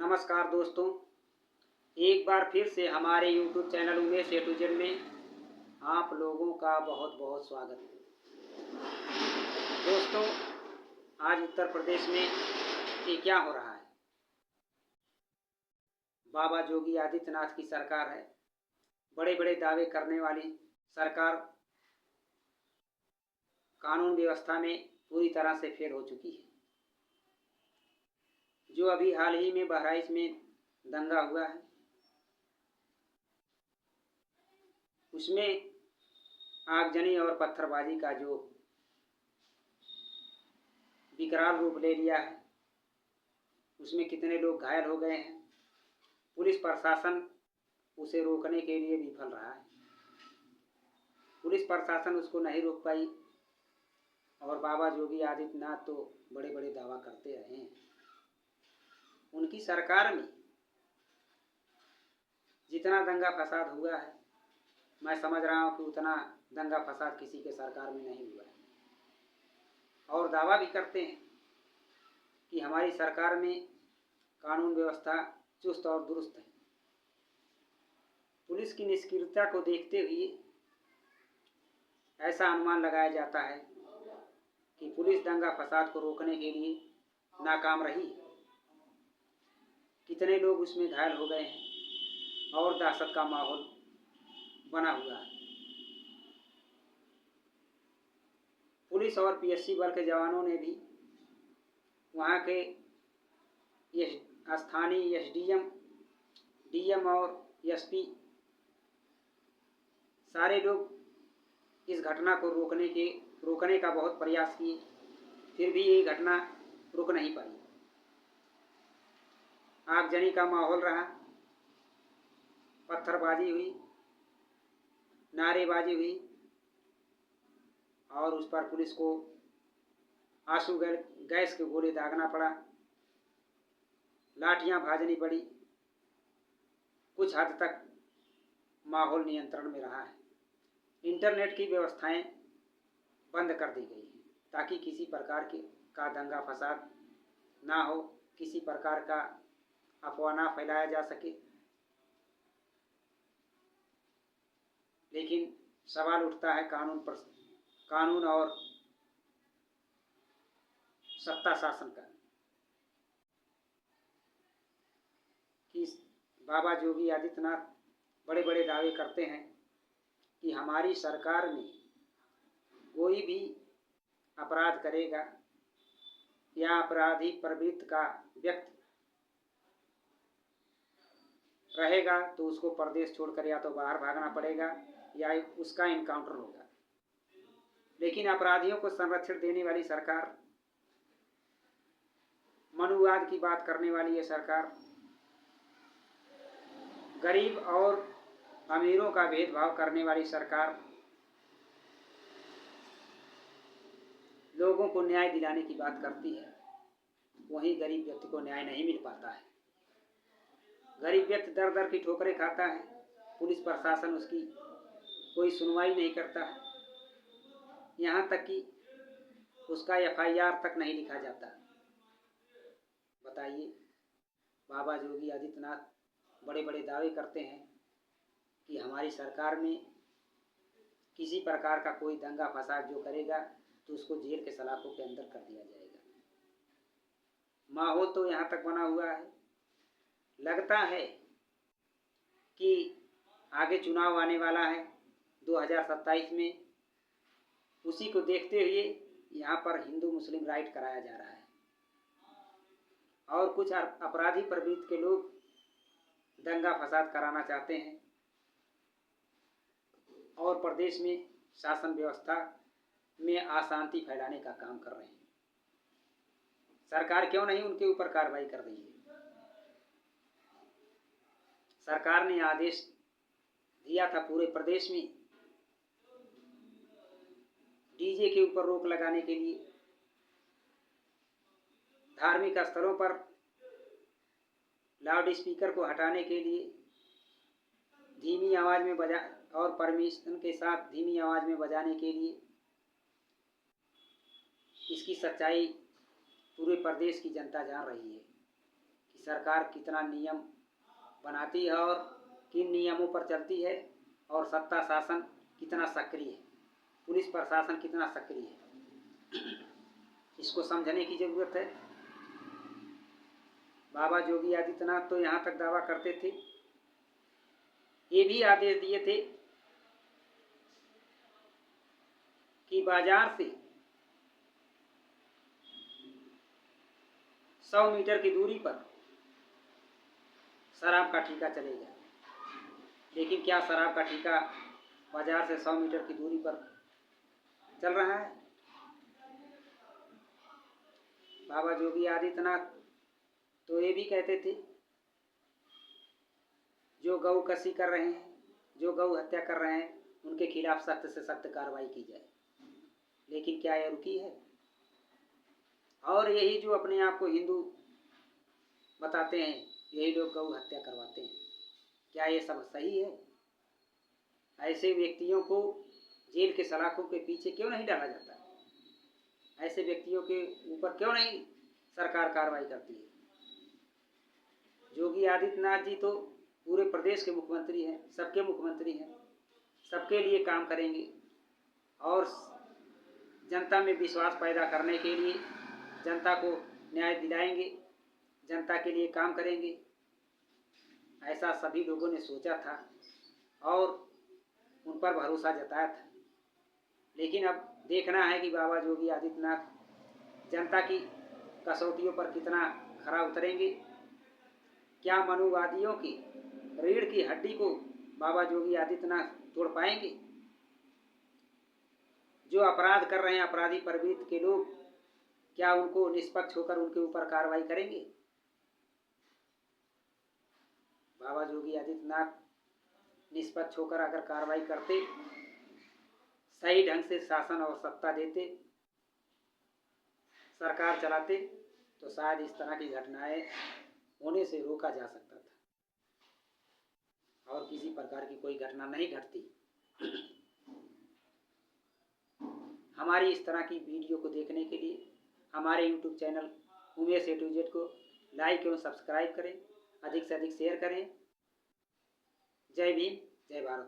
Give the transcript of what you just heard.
नमस्कार दोस्तों, एक बार फिर से हमारे YouTube channel Umesh A to Z में आप लोगों का बहुत बहुत स्वागत है। दोस्तों, आज उत्तर प्रदेश में ये क्या हो रहा है? बाबा योगी आदित्यनाथ की सरकार है। बड़े बड़े दावे करने वाली सरकार कानून व्यवस्था में पूरी तरह से फेल हो चुकी है। जो अभी हाल ही में बहराइच में दंगा हुआ है, उसमें आगजनी और पत्थरबाजी का जो विकराल रूप ले लिया है, उसमें कितने लोग घायल हो गए हैं। पुलिस प्रशासन उसे रोकने के लिए विफल रहा है। पुलिस प्रशासन उसको नहीं रोक पाई और बाबा योगी आदित्यनाथ तो बड़े बड़े दावा करते रहे हैं। उनकी सरकार में जितना दंगा फसाद हुआ है, मैं समझ रहा हूँ कि उतना दंगा फसाद किसी के सरकार में नहीं हुआ है। और दावा भी करते हैं कि हमारी सरकार में कानून व्यवस्था चुस्त और दुरुस्त है। पुलिस की निष्क्रियता को देखते हुए ऐसा अनुमान लगाया जाता है कि पुलिस दंगा फसाद को रोकने के लिए नाकाम रही है। कितने लोग उसमें घायल हो गए हैं और दहशत का माहौल बना हुआ है। पुलिस और पीएससी बल के जवानों ने भी वहाँ के स्थानीय एसडीएम, डीएम और एसपी सारे लोग इस घटना को रोकने का बहुत प्रयास किए, फिर भी ये घटना रुक नहीं पाई। आगजनी का माहौल रहा, पत्थरबाजी हुई, नारेबाजी हुई और उस पर पुलिस को आंसू गैस के गोले दागना पड़ा, लाठियां भाजनी पड़ी। कुछ हद तक माहौल नियंत्रण में रहा है। इंटरनेट की व्यवस्थाएं बंद कर दी गई हैं ताकि किसी प्रकार का दंगा फसाद ना हो, किसी प्रकार का अफवाह ना फैलाया जा सके। लेकिन सवाल उठता है कानून और सत्ता शासन का कि बाबा योगी आदित्यनाथ बड़े बड़े दावे करते हैं कि हमारी सरकार में कोई भी अपराध करेगा या अपराधी प्रवृत्ति का व्यक्ति रहेगा तो उसको प्रदेश छोड़कर या तो बाहर भागना पड़ेगा या उसका इनकाउंटर होगा। लेकिन अपराधियों को संरक्षण देने वाली सरकार, मनुवाद की बात करने वाली ये सरकार, गरीब और अमीरों का भेदभाव करने वाली सरकार, लोगों को न्याय दिलाने की बात करती है, वहीं गरीब व्यक्ति को न्याय नहीं मिल पाता है। गरीब व्यक्ति दर दर की ठोकरें खाता है, पुलिस प्रशासन उसकी कोई सुनवाई नहीं करता है, यहाँ तक कि उसका एफआईआर तक नहीं लिखा जाता। बताइए, बाबा योगी आदित्यनाथ बड़े बड़े दावे करते हैं कि हमारी सरकार में किसी प्रकार का कोई दंगा फसाद जो करेगा तो उसको जेल के सलाखों के अंदर कर दिया जाएगा। माहौल तो यहाँ तक बना हुआ है, लगता है कि आगे चुनाव आने वाला है 2027 में, उसी को देखते हुए यहाँ पर हिंदू मुस्लिम राइट कराया जा रहा है और कुछ अपराधी प्रवृत्ति के लोग दंगा फसाद कराना चाहते हैं और प्रदेश में शासन व्यवस्था में अशांति फैलाने का काम कर रहे हैं। सरकार क्यों नहीं उनके ऊपर कार्रवाई कर रही है? सरकार ने आदेश दिया था पूरे प्रदेश में डीजे के ऊपर रोक लगाने के लिए, धार्मिक स्थलों पर लाउड स्पीकर को हटाने के लिए, धीमी आवाज में बजा और परमिशन के साथ धीमी आवाज में बजाने के लिए। इसकी सच्चाई पूरे प्रदेश की जनता जान रही है कि सरकार कितना नियम बनाती है और किन नियमों पर चलती है, और सत्ता शासन कितना सक्रिय है, पुलिस प्रशासन कितना सक्रिय है, इसको समझने की ज़रूरत है। बाबा योगी आदित्यनाथ तो यहाँ तक दावा करते थे, ये भी आदेश दिए थे कि बाजार से 100 मीटर की दूरी पर शराब का ठेका चलेगा। लेकिन क्या शराब का ठेका बाजार से 100 मीटर की दूरी पर चल रहा है? बाबा योगी आदित्यनाथ तो ये भी कहते थे, जो गौ कसी कर रहे हैं, जो गौ हत्या कर रहे हैं, उनके खिलाफ सख्त से सख्त कार्रवाई की जाए। लेकिन क्या यह रुकी है? और यही जो अपने आप को हिंदू बताते हैं, यही लोग गौ हत्या करवाते हैं। क्या ये सब सही है? ऐसे व्यक्तियों को जेल के सलाखों के पीछे क्यों नहीं डाला जाता? ऐसे व्यक्तियों के ऊपर क्यों नहीं सरकार कार्रवाई करती है? योगी आदित्यनाथ जी तो पूरे प्रदेश के मुख्यमंत्री हैं, सबके मुख्यमंत्री हैं, सबके लिए काम करेंगे और जनता में विश्वास पैदा करने के लिए जनता को न्याय दिलाएंगे, जनता के लिए काम करेंगे, ऐसा सभी लोगों ने सोचा था और उन पर भरोसा जताया था। लेकिन अब देखना है कि बाबा योगी आदित्यनाथ जनता की कसौटियों पर कितना खरा उतरेंगे। क्या मनुवादियों की रीढ़ की हड्डी को बाबा योगी आदित्यनाथ तोड़ पाएंगे? जो अपराध कर रहे हैं, अपराधी प्रवृत्ति के लोग, क्या उनको निष्पक्ष होकर उनके ऊपर कार्रवाई करेंगे? बाबा योगी आदित्यनाथ निष्पक्ष होकर अगर कार्रवाई करते, सही ढंग से शासन और सत्ता देते, सरकार चलाते, तो शायद इस तरह की घटनाएं होने से रोका जा सकता था और किसी प्रकार की कोई घटना नहीं घटती। हमारी इस तरह की वीडियो को देखने के लिए हमारे YouTube channel Umesh A to Z को लाइक एवं सब्सक्राइब करें, अधिक से अधिक शेयर करें। जय भीम, जय भारत।